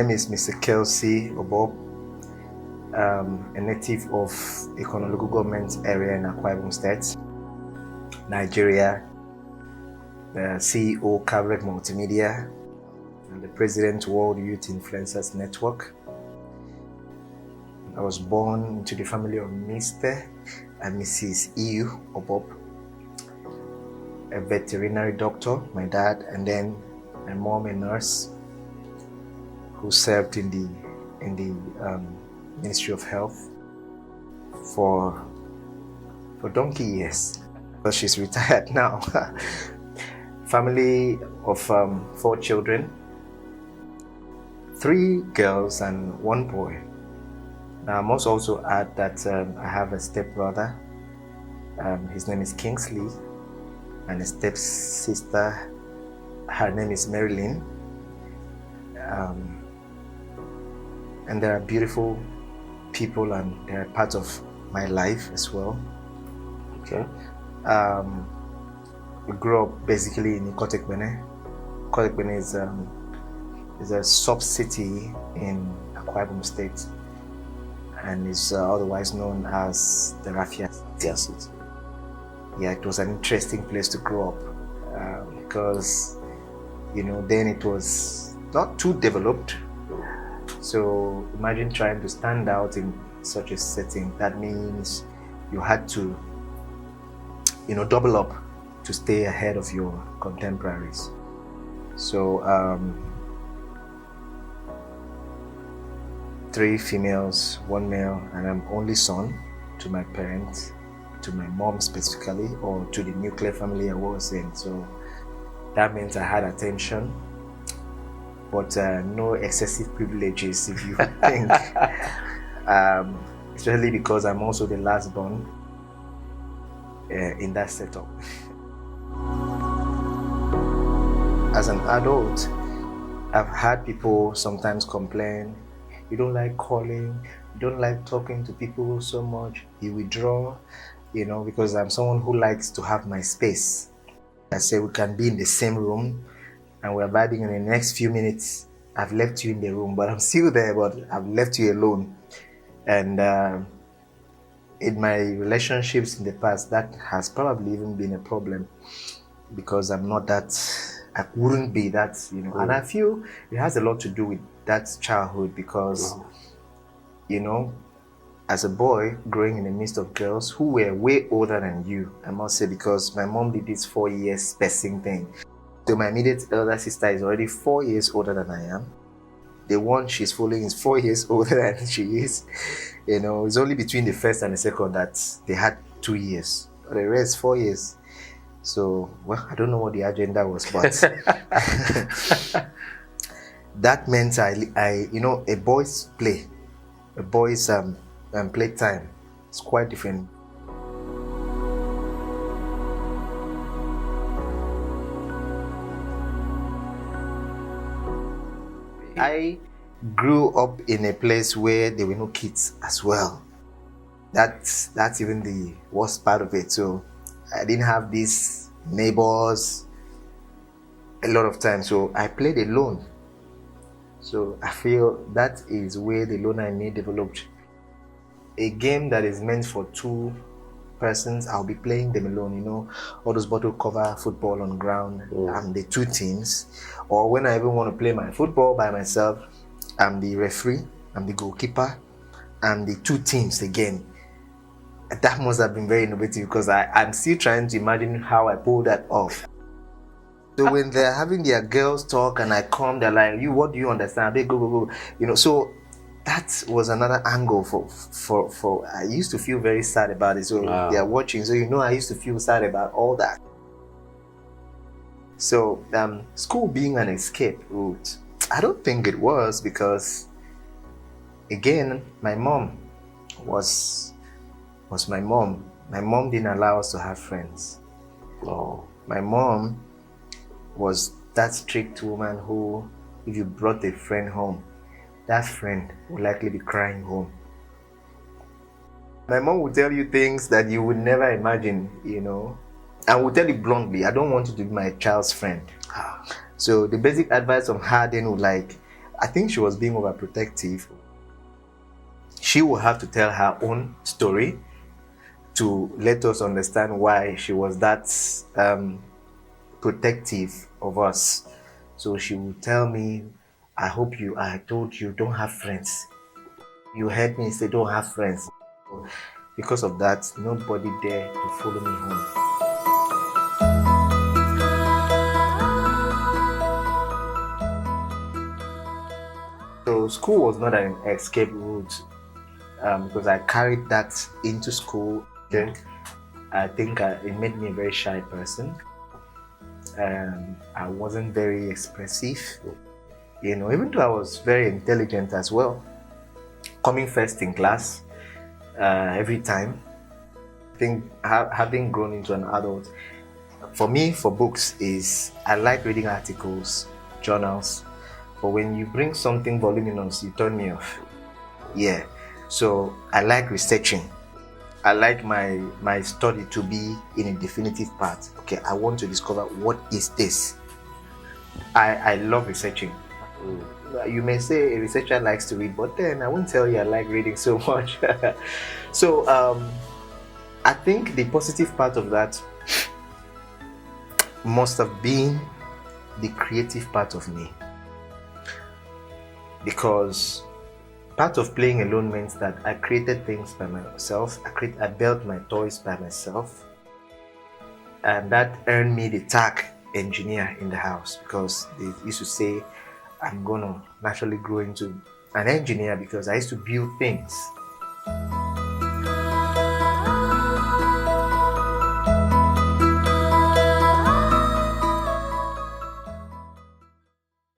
name is Mr. Kelsey Obob, a native of Ikonologu government area in Akwa Ibom State, Nigeria, the CEO, Kavrek Multimedia, and the President, World Youth Influencers Network. I was born into the family of Mr. and Mrs. EU Obob, a veterinary doctor, my dad, and then my mom, a nurse who served in the Ministry of Health for donkey years. But she's retired now. Family of 4 children, 3 girls and 1 boy. Now I must also add that I have a stepbrother. His name is Kingsley, and a stepsister. Her name is Marilyn. And they are beautiful people, and they are part of my life as well. Okay. We grew up basically in Ikotekpene. Ikotekpene is a sub-city in Akwa Ibom State, and is otherwise known as the Rafia City. Yeah, it was an interesting place to grow up because, then it was not too developed. So imagine trying to stand out in such a setting. That means you had to, double up to stay ahead of your contemporaries. So 3 females, 1 male, and I'm only son to my parents, to my mom specifically, or to the nuclear family I was in. So that means I had attention, but no excessive privileges, if you think. Especially because I'm also the last born in that setup. As an adult, I've had people sometimes complain, you don't like calling, you don't like talking to people so much, you withdraw, because I'm someone who likes to have my space. I say we can be in the same room, and we're vibing in the next few minutes. I've left you in the room, but I'm still there, but I've left you alone. And in my relationships in the past, that has probably even been a problem, because I'm not that, I wouldn't be that, And I feel it has a lot to do with that childhood, because, as a boy growing in the midst of girls who were way older than you, I must say, because my mom did this 4 years spacing thing. So my immediate elder sister is already 4 years older than I am. The one she's following is 4 years older than she is. It's only between the first and the second that they had 2 years. The rest 4 years. So, I don't know what the agenda was, but that meant a boy's play, a boy's playtime is quite different. I grew up in a place where there were no kids as well. That's even the worst part of it. So I didn't have these neighbors a lot of times. So I played alone. So I feel that is where the loner in me developed. A game that is meant for 2 persons, I'll be playing them alone, all those bottle cover football on ground, I'm the 2 teams. Or when I even want to play my football by myself, I'm the referee, I'm the goalkeeper, I'm the 2 teams again. That must have been very innovative, because I'm still trying to imagine how I pulled that off. So when they're having their girls talk and I come, they're like, what do you understand? They go. So that was another angle for I used to feel very sad about it. So they're watching, so I used to feel sad about all that. So school being an escape route, I don't think it was, because again, my mom was my mom. My mom didn't allow us to have friends. My mom was that strict woman who, if you brought a friend home, that friend would likely be crying home. My mom would tell you things that you would never imagine, and would tell you bluntly, I don't want you to be my child's friend. So the basic advice from her then would I think she was being overprotective. She will have to tell her own story to let us understand why she was that protective of us. So she will tell me, I told you don't have friends. You heard me say don't have friends. Because of that, nobody dared to follow me home. So school was not an escape route because I carried that into school. Then I think it made me a very shy person. I wasn't very expressive, even though I was very intelligent as well. Coming first in class every time. I think having grown into an adult, for me, for books is I like reading articles, journals, but when you bring something voluminous, you turn me off. Yeah, so I like researching. I like my study to be in a definitive part. Okay, I want to discover what is this. I love researching. You may say a researcher likes to read, but then I won't tell you I like reading so much. So I think the positive part of that must have been the creative part of me, because part of playing alone meant that I created things by myself. I built my toys by myself, and that earned me the tag engineer in the house, because they used to say I'm gonna naturally grow into an engineer because I used to build things.